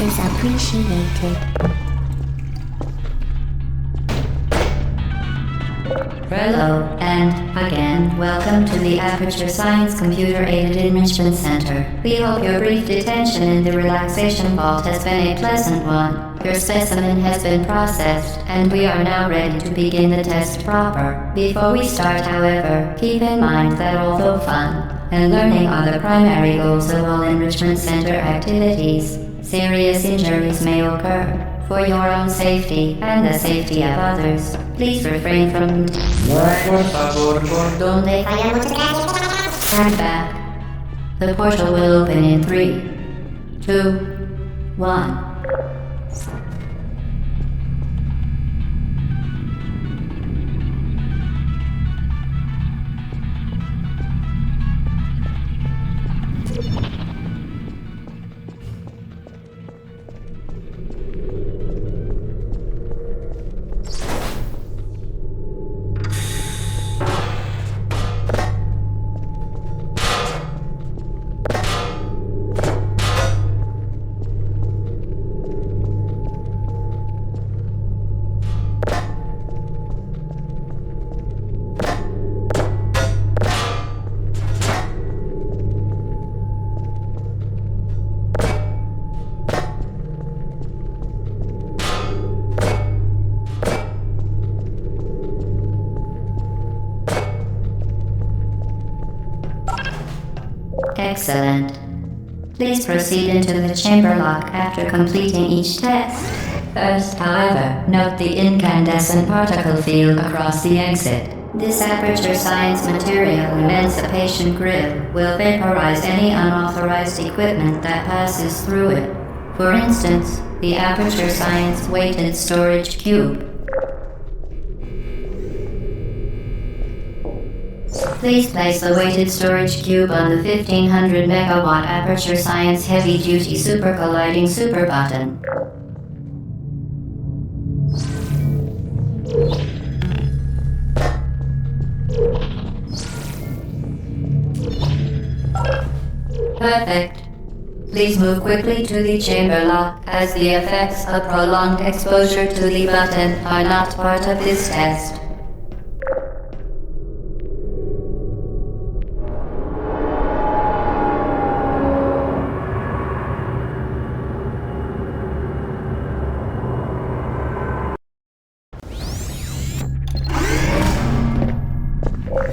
answers appreciated. Hello, and again, welcome to the Aperture Science Computer-Aided Enrichment Center. We hope your brief detention in the relaxation vault has been a pleasant one. Your specimen has been processed, and we are now ready to begin the test proper. Before we start, however, keep in mind that although fun and learning are the primary goals of all Enrichment Center activities, serious injuries may occur. For your own safety and the safety of others, please refrain from stand back. The portal will open in 3, 2, 1. Excellent. Please proceed into the chamber lock after completing each test. First, however, note the incandescent particle field across the exit. This Aperture Science Material Emancipation Grill will vaporize any unauthorized equipment that passes through it. For instance, the Aperture Science Weighted Storage Cube. Please place the weighted storage cube on the 1500 megawatt Aperture Science Heavy Duty Super Colliding Super Button. Perfect. Please move quickly to the chamber lock, as the effects of prolonged exposure to the button are not part of this test.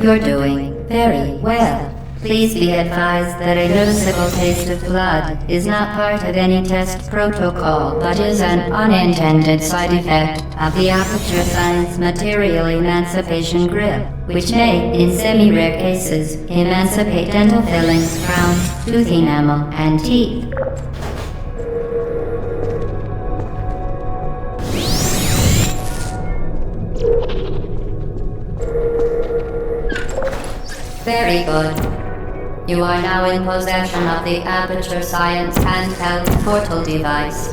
You're doing very well. Please be advised that a noticeable taste of blood is not part of any test protocol, but is an unintended side effect of the Aperture Science Material Emancipation Grill, which may, in semi-rare cases, emancipate dental fillings, crowns, tooth enamel, and teeth. Very good. You are now in possession of the Aperture Science handheld portal device.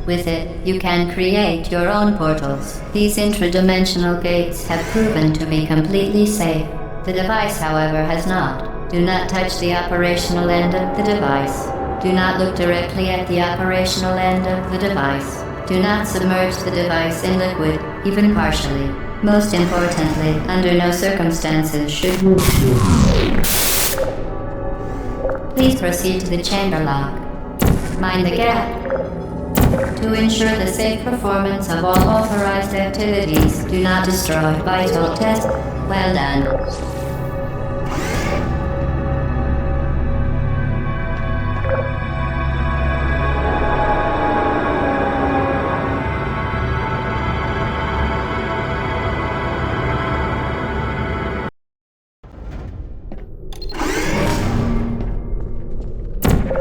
With it, you can create your own portals. These intradimensional gates have proven to be completely safe. The device, however, has not. Do not touch the operational end of the device. Do not look directly at the operational end of the device. Do not submerge the device in liquid, even partially. Most importantly, under no circumstances should you. Please proceed to the chamber lock. Mind the gap. To ensure the safe performance of all authorized activities, do not destroy vital tests. Well done.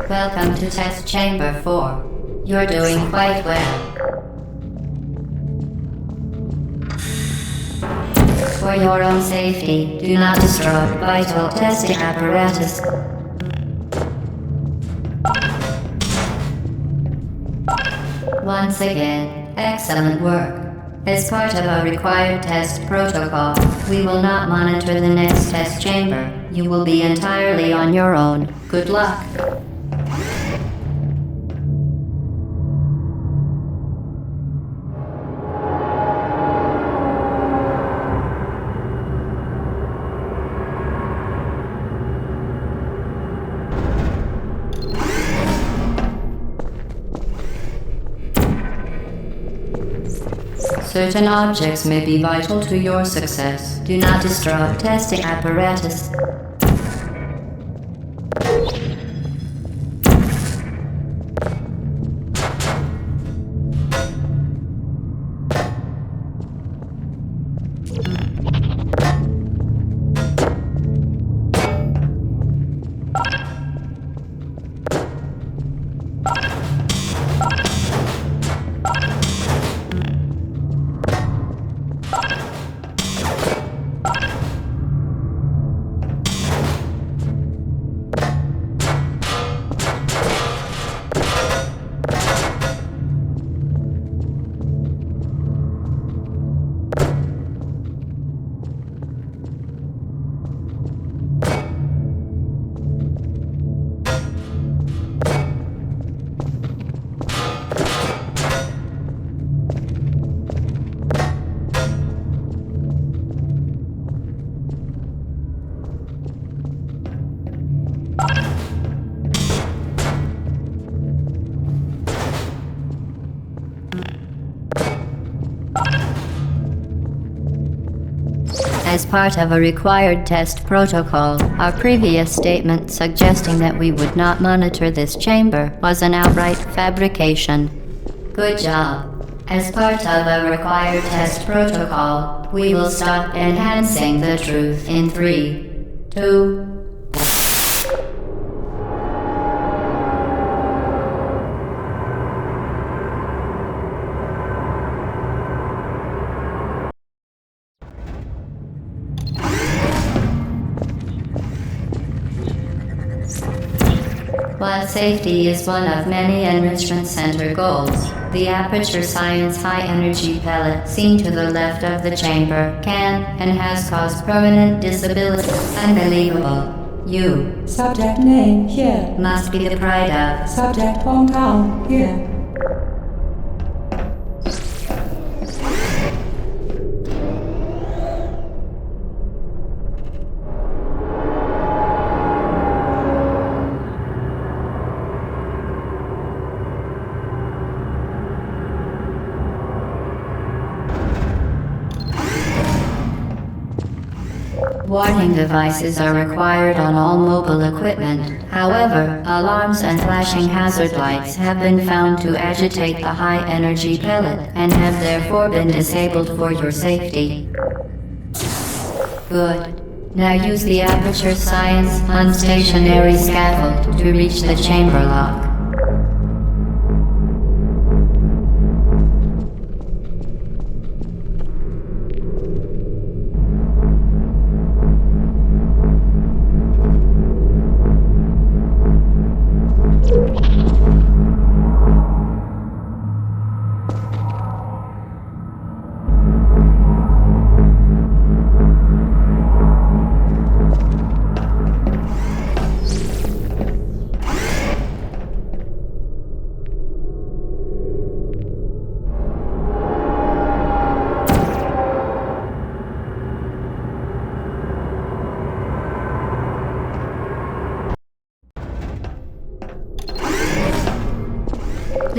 Welcome to Test Chamber 4. You're doing quite well. For your own safety, do not destroy vital testing apparatus. Once again, excellent work. As part of our required test protocol, we will not monitor the next test chamber. You will be entirely on your own. Good luck. Certain objects may be vital to your success. Do not destroy testing apparatus. As part of a required test protocol, our previous statement suggesting that we would not monitor this chamber was an outright fabrication. Good job. As part of a required test protocol, we will stop enhancing the truth in 3, 2, While safety is one of many Enrichment Center goals, the Aperture Science high-energy pellet seen to the left of the chamber can and has caused permanent disability. Unbelievable. You. Subject name here. Must be the pride of. Subject hometown here. Warning devices are required on all mobile equipment. However, alarms and flashing hazard lights have been found to agitate the high-energy pellet and have therefore been disabled for your safety. Good. Now use the Aperture Science unstationary scaffold to reach the chamber lock.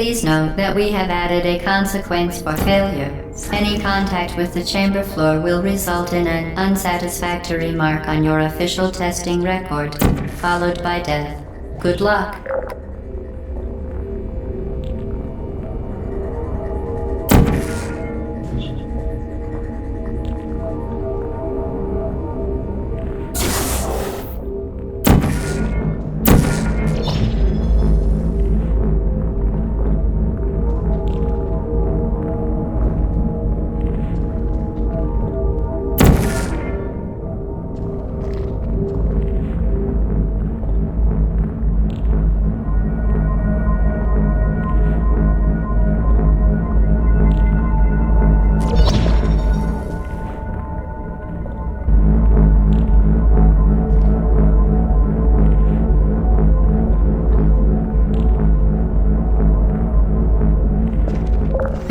Please note that we have added a consequence for failure. Any contact with the chamber floor will result in an unsatisfactory mark on your official testing record, followed by death. Good luck.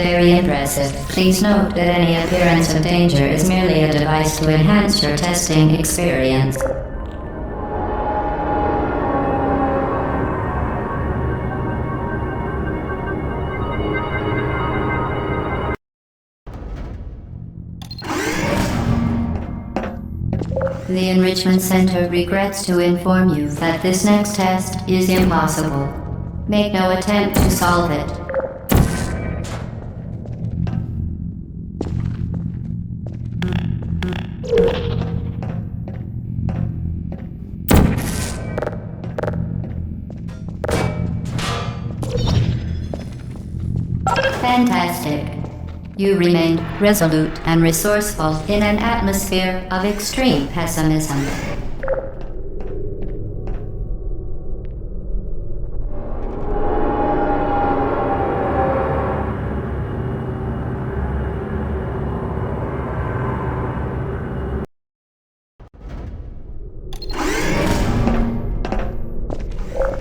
Very impressive. Please note that any appearance of danger is merely a device to enhance your testing experience. The Enrichment Center regrets to inform you that this next test is impossible. Make no attempt to solve it. Fantastic. You remained resolute and resourceful in an atmosphere of extreme pessimism.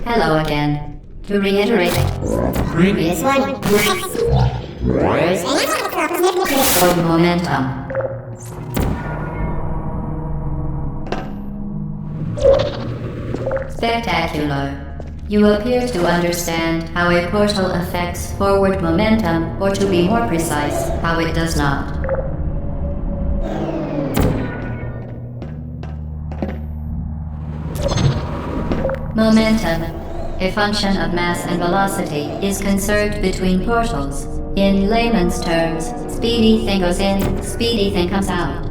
Hello again. To reiterate, previous one. Of momentum. Spectacular. You appear to understand how a portal affects forward momentum, or to be more precise, how it does not. Momentum, a function of mass and velocity, is conserved between portals. In layman's terms, speedy thing goes in, speedy thing comes out.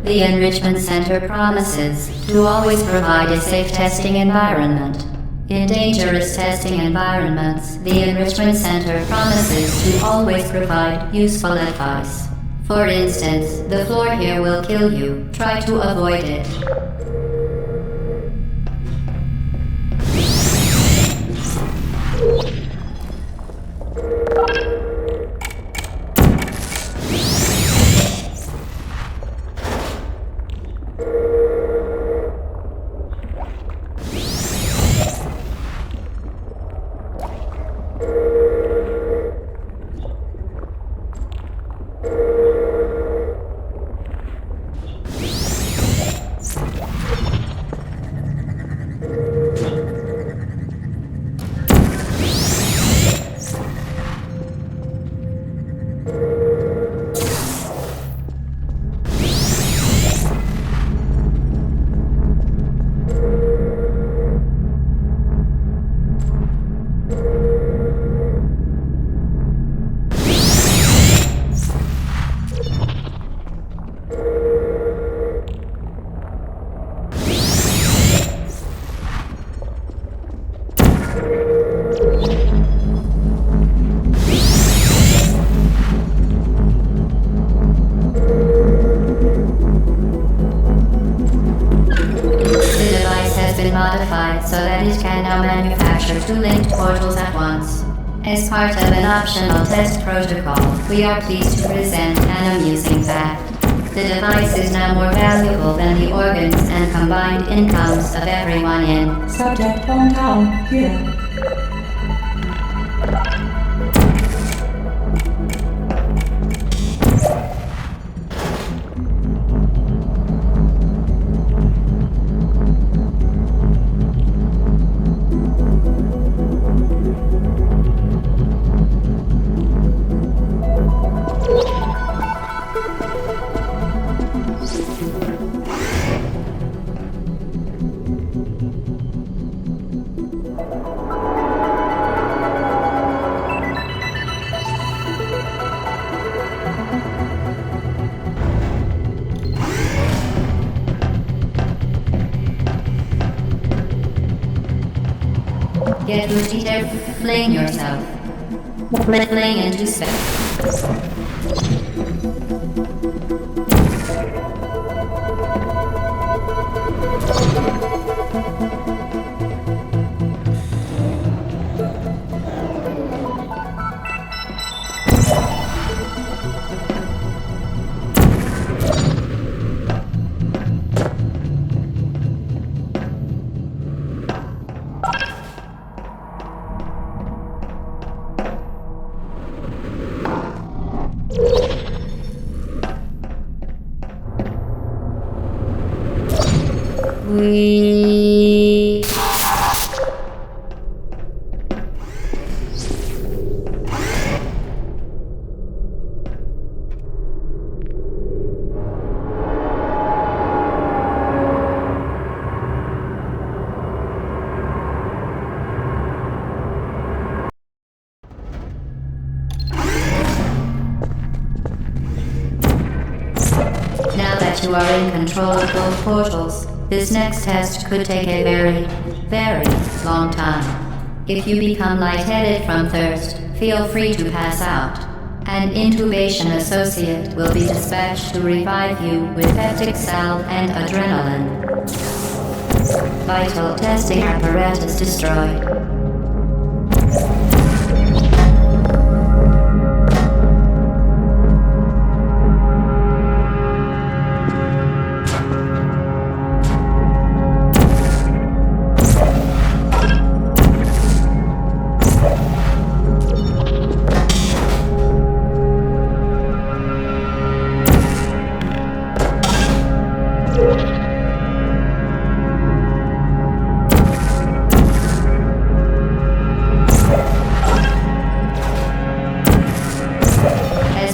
The Enrichment Center promises to always provide a safe testing environment. In dangerous testing environments, the Enrichment Center promises to always provide useful advice. For instance, the floor here will kill you. Try to avoid it. So that it can now manufacture two linked portals at once. As part of an optional test protocol, we are pleased to present an amusing fact. The device is now more valuable than the organs and combined incomes of everyone in Subject hometown here. Get Lucy there, fling yourself. Fling into space. We... Now that you are in control of both portals, this next test could take a very, very long time. If you become lightheaded from thirst, feel free to pass out. An intubation associate will be dispatched to revive you with peptic salve and adrenaline. Vital testing apparatus destroyed.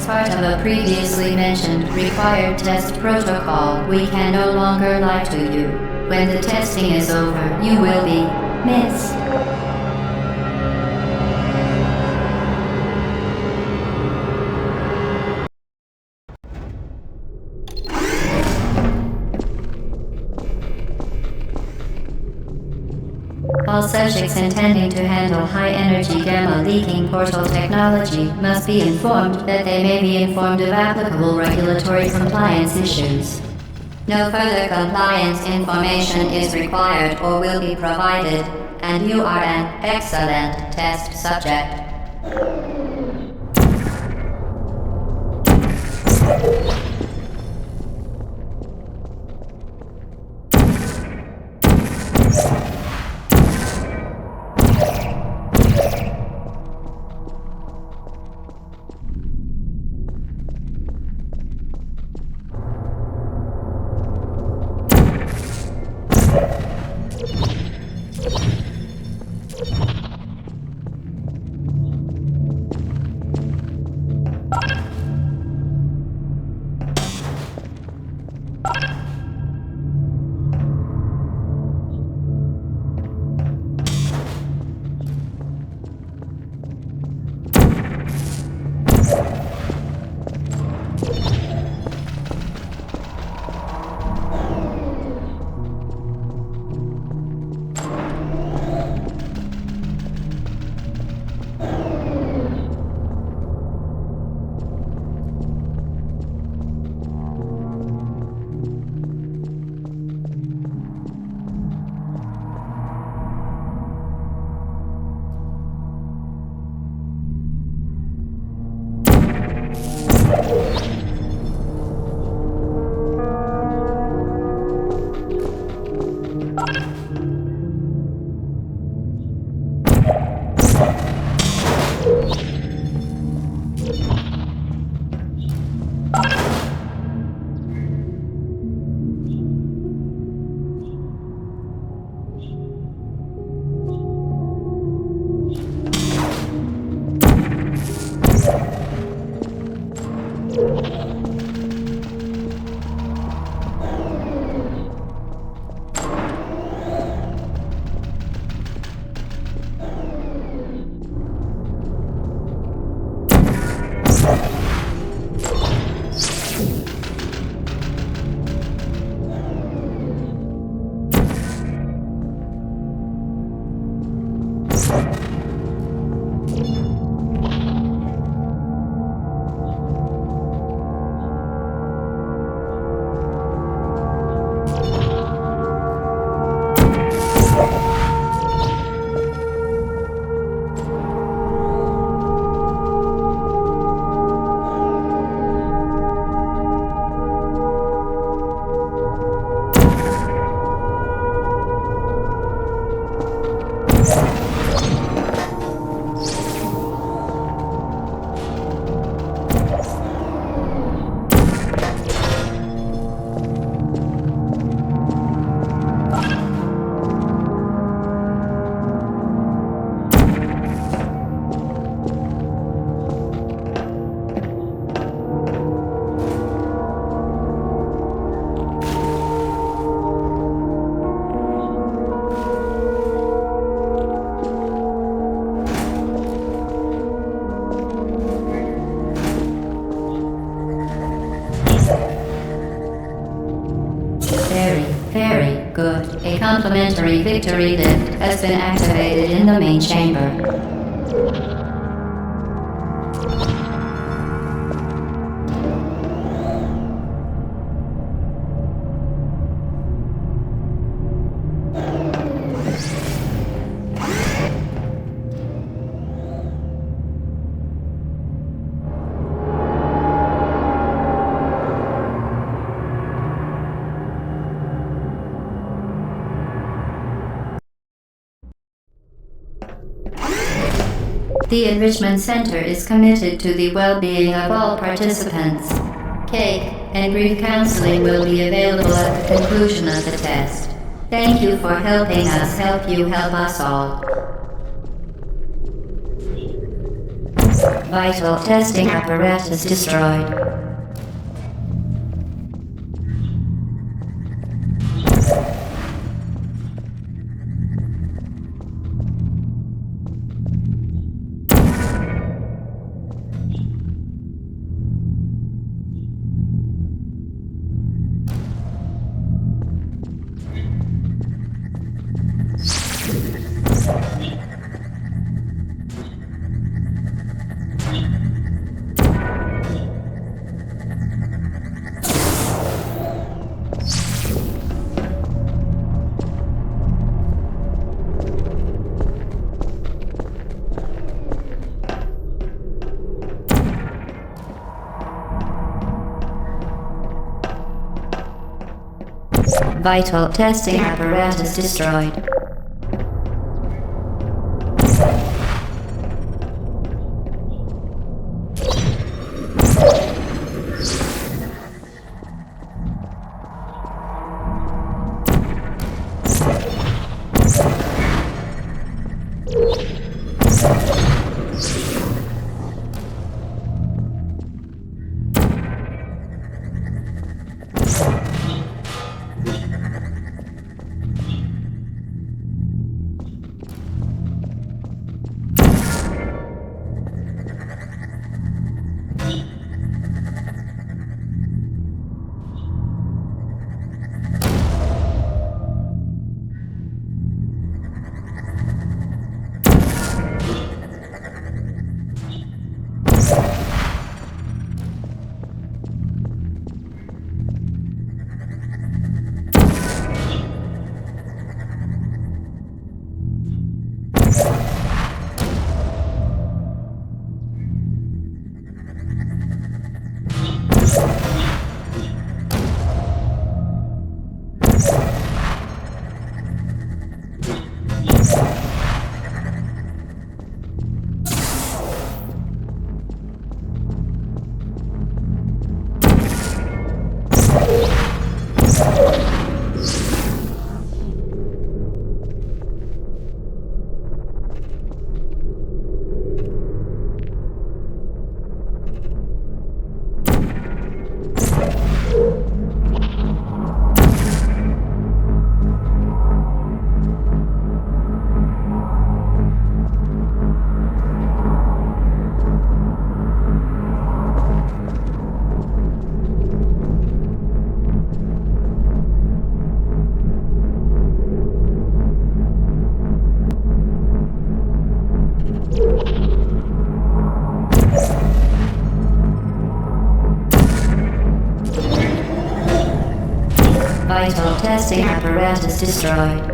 Part of a previously mentioned required test protocol, we can no longer lie to you. When the testing is over, you will be missed. All subjects intending to handle high-energy gamma-leaking portal technology must be informed that they may be informed of applicable regulatory compliance issues. No further compliance information is required or will be provided, and you are an excellent test subject. Complimentary victory lift has been activated in the main chamber. The Enrichment Center is committed to the well-being of all participants. Cake and grief counseling will be available at the conclusion of the test. Thank you for helping us help you help us all. Vital testing apparatus destroyed. Vital testing apparatus destroyed. Vital testing apparatus destroyed.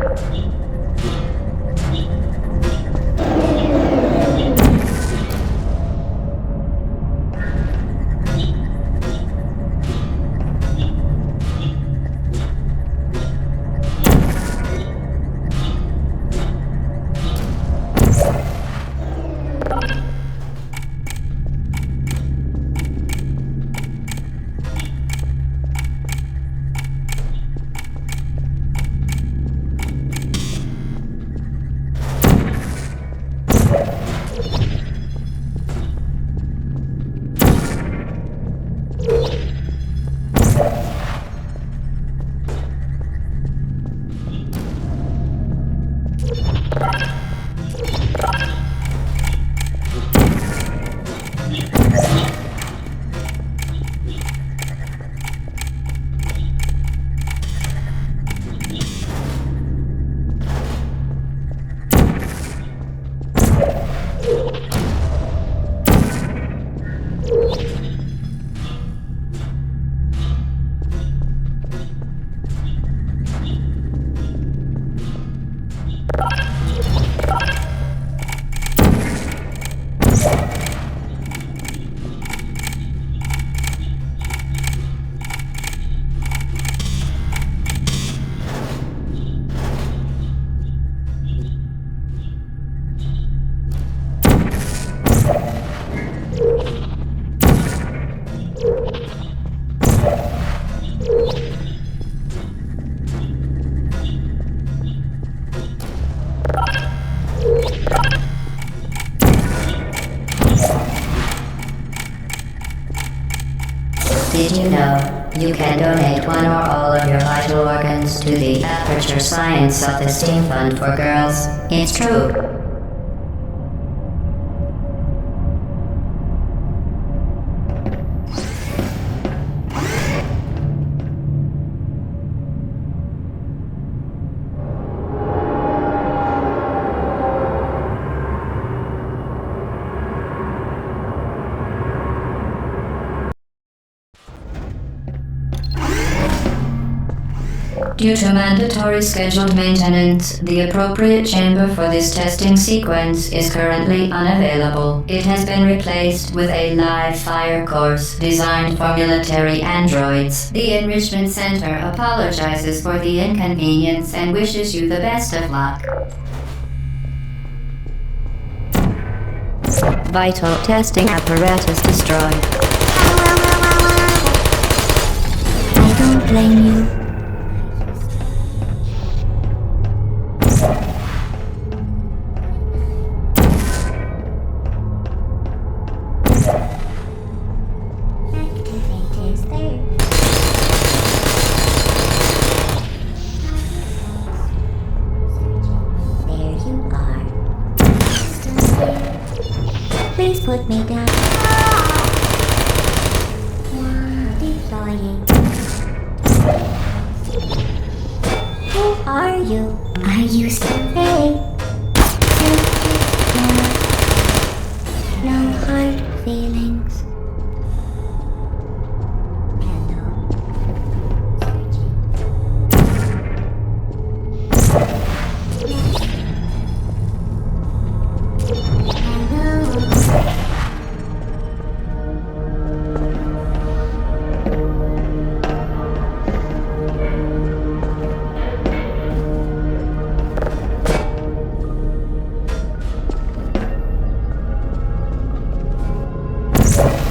Did you know you can donate one or all of your vital organs to the Aperture Science Self-Esteem Fund for Girls? It's true. Due to mandatory scheduled maintenance, the appropriate chamber for this testing sequence is currently unavailable. It has been replaced with a live fire course designed for military androids. The Enrichment Center apologizes for the inconvenience and wishes you the best of luck. Vital testing apparatus destroyed. I don't blame you. Please put me down. Deploying. Who are you? I used to be. No hard feelings. You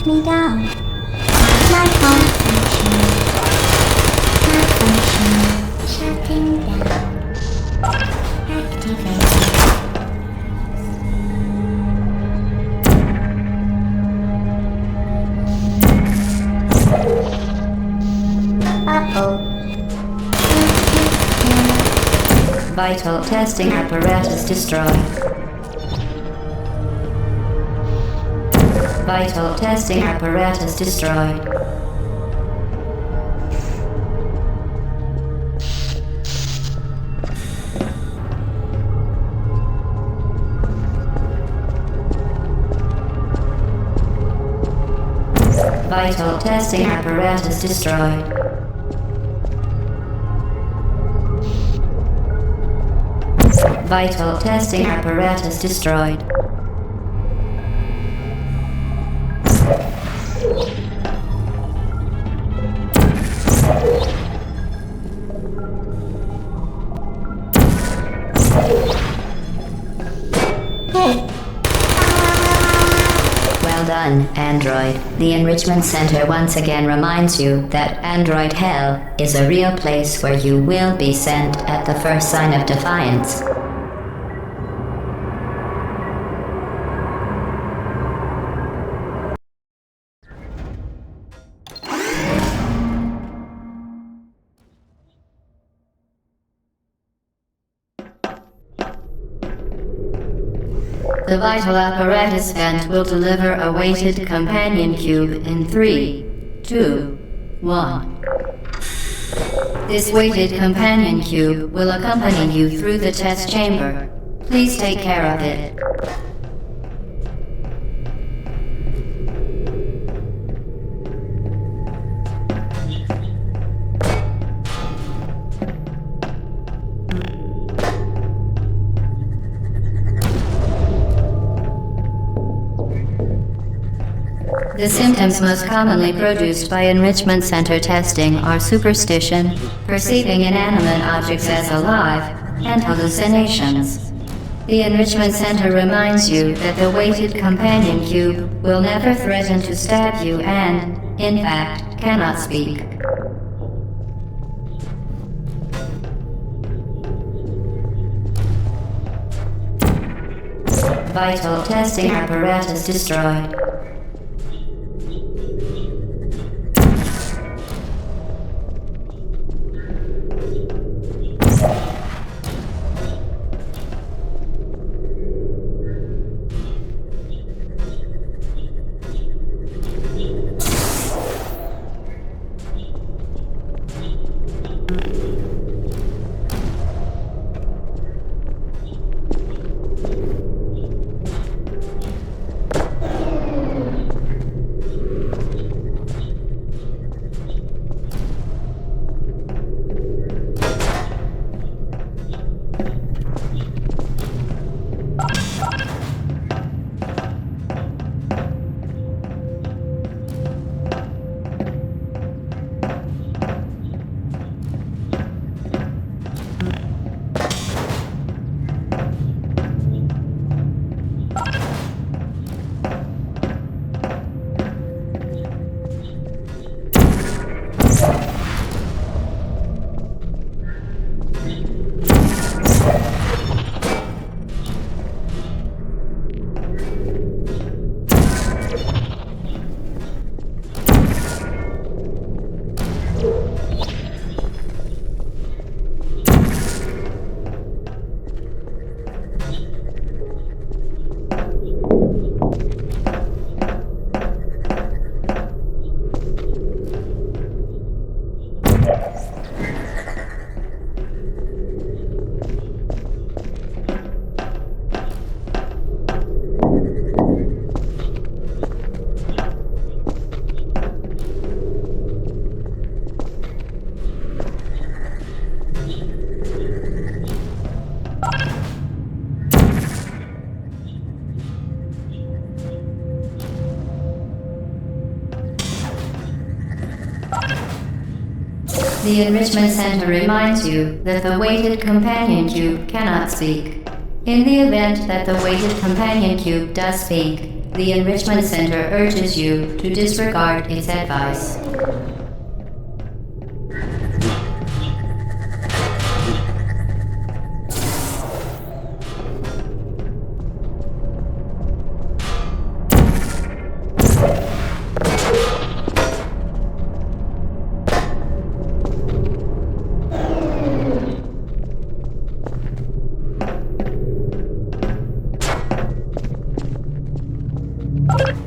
me down. My malfunction. Malfunction. Shutting down. Activated. Uh-oh. Vital testing apparatus destroyed. Vital testing apparatus destroyed. Vital testing apparatus destroyed. Vital testing apparatus destroyed. Well done, Android. The Enrichment Center once again reminds you that Android Hell is a real place where you will be sent at the first sign of defiance. The vital apparatus vent will deliver a weighted companion cube in 3, 2, 1. This weighted companion cube will accompany you through the test chamber. Please take care of it. The symptoms most commonly produced by enrichment center testing are superstition, perceiving inanimate objects as alive, and hallucinations. The enrichment center reminds you that the weighted companion cube will never threaten to stab you and, in fact, cannot speak. Vital testing apparatus destroyed. The Enrichment Center reminds you that the weighted companion cube cannot speak. In the event that the weighted companion cube does speak, The Enrichment Center urges you to disregard its advice.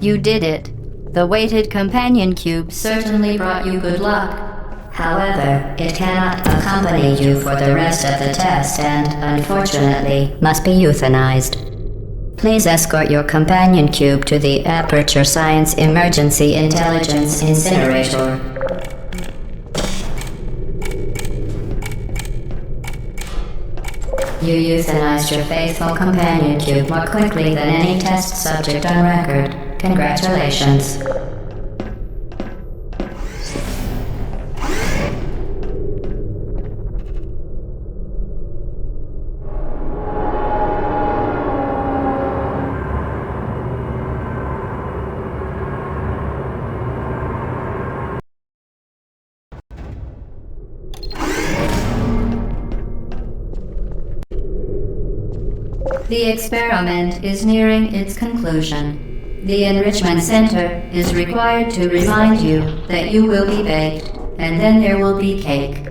You did it. The weighted companion cube certainly brought you good luck. However, it cannot accompany you for the rest of the test and, unfortunately, must be euthanized. Please escort your companion cube to the Aperture Science Emergency Intelligence Incinerator. You euthanized your faithful companion cube more quickly than any test subject on record. Congratulations. The experiment is nearing its conclusion. The Enrichment Center is required to remind you that you will be baked, and then there will be cake.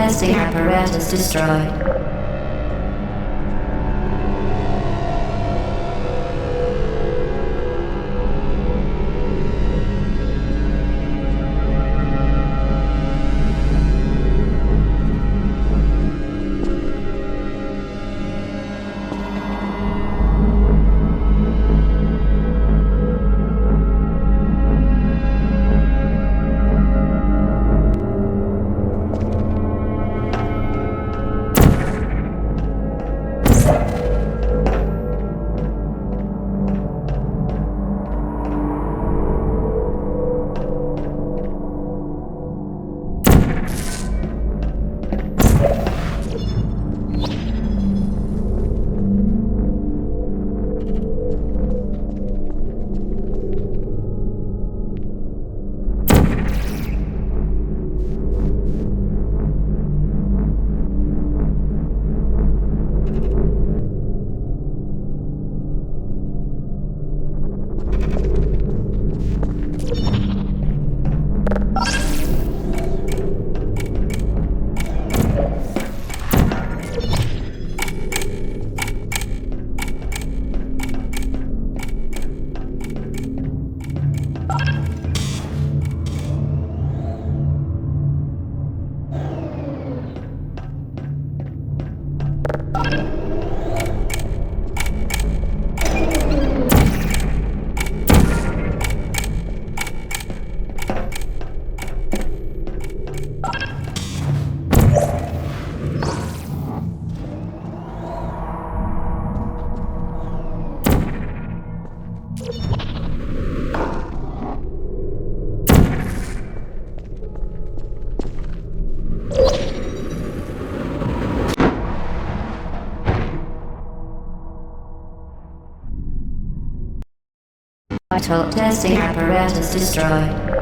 testing apparatus destroyed. Vital testing apparatus destroyed.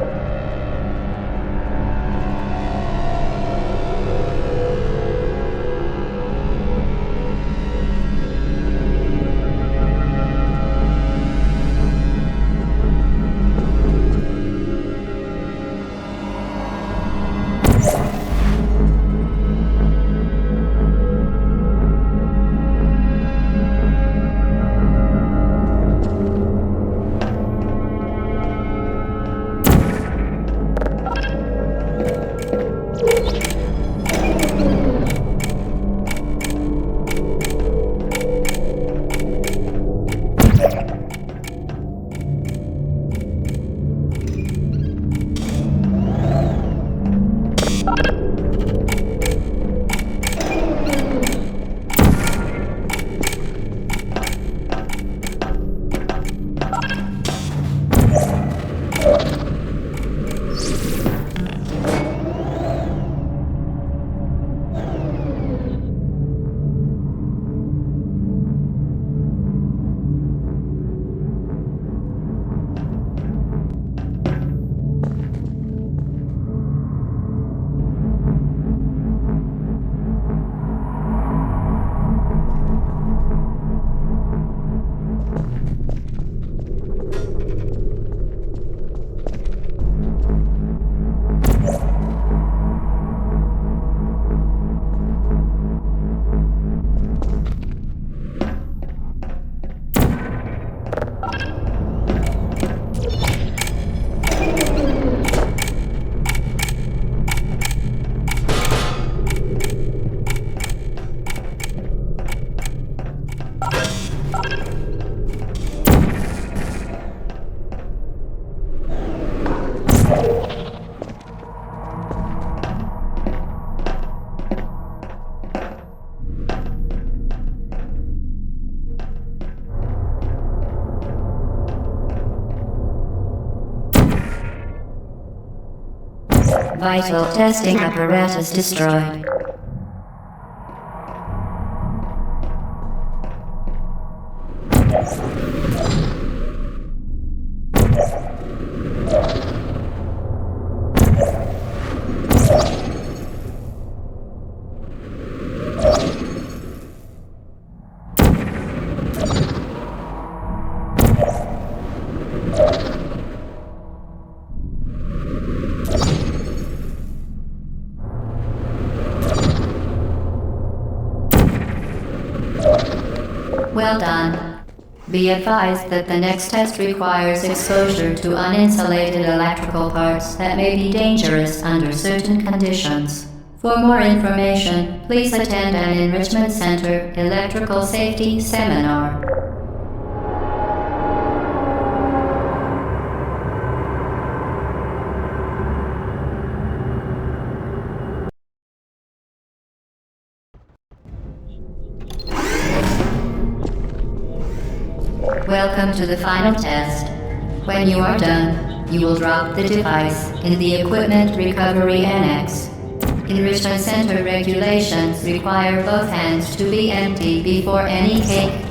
Vital testing apparatus destroyed. Be advised that the next test requires exposure to uninsulated electrical parts that may be dangerous under certain conditions. For more information, please attend an Enrichment Center Electrical Safety Seminar. Welcome to the final test. When you are done, you will drop the device in the Equipment Recovery Annex. Enrichment Center regulations require both hands to be empty before any cake.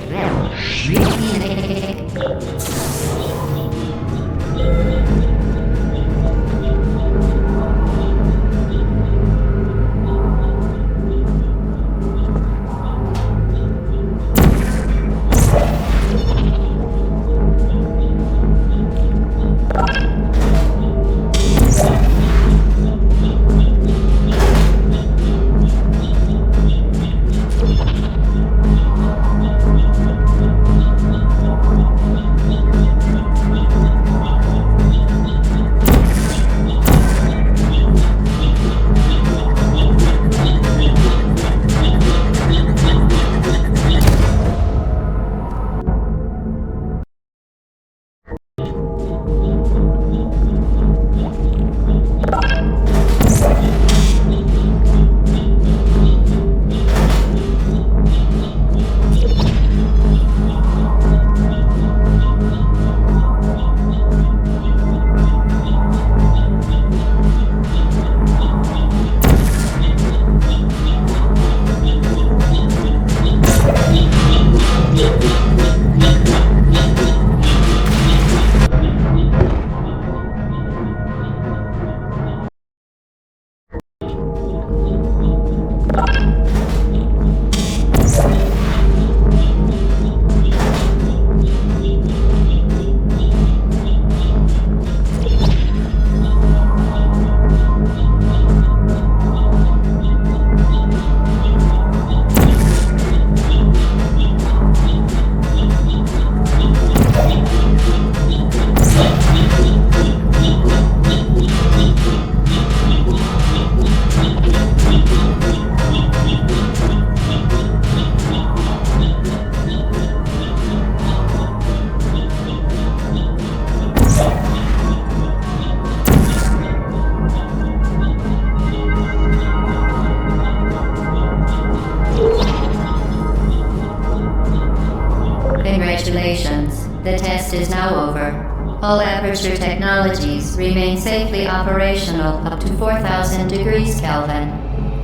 Congratulations, the test is now over. All Aperture technologies remain safely operational up to 4,000 degrees Kelvin.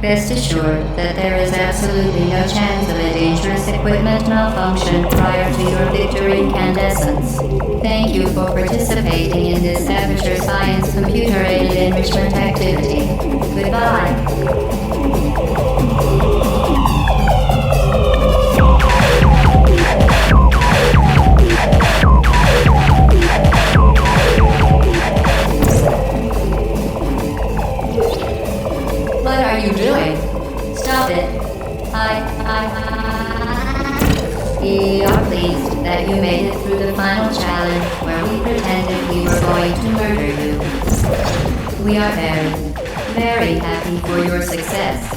Rest assured that there is absolutely no chance of a dangerous equipment malfunction prior to your victory incandescence. Thank you for participating in this Aperture Science computer-aided enrichment activity. Goodbye. What are you doing? Stop it. We are pleased that you made it through the final challenge where we pretended we were going to murder you. We are very happy for your success.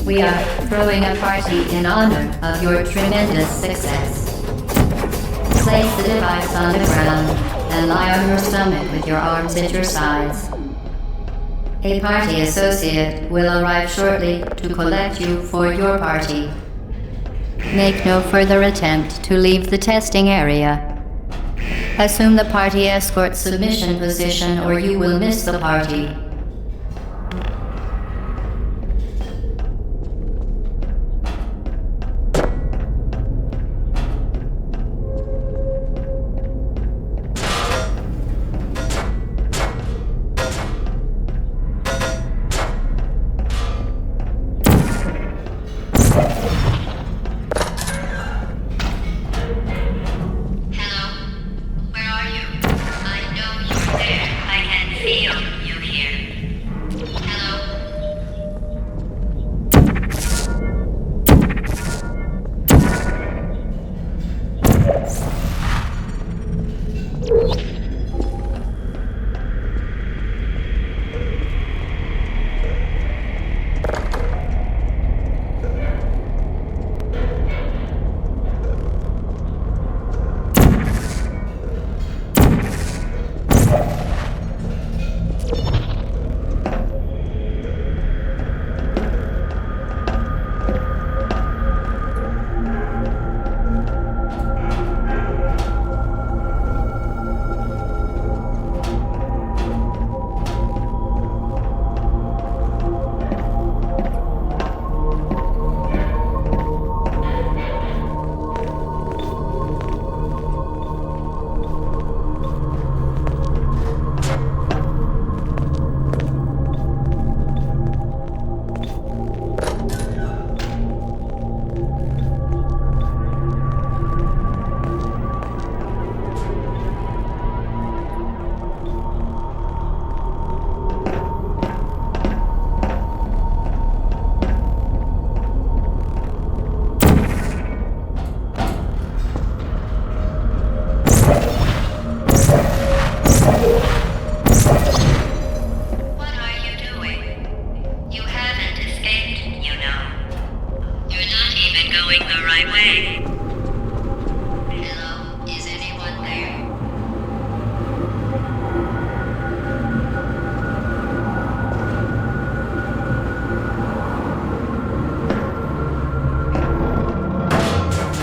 We are throwing a party in honor of your tremendous success. Place the device on the ground and lie on your stomach with your arms at your sides. A party associate will arrive shortly to collect you for your party. Make no further attempt to leave the testing area. Assume the party escort submission position or you will miss the party.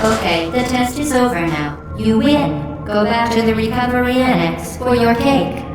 Okay, the test is over now. You win. Go back to the recovery annex for your cake.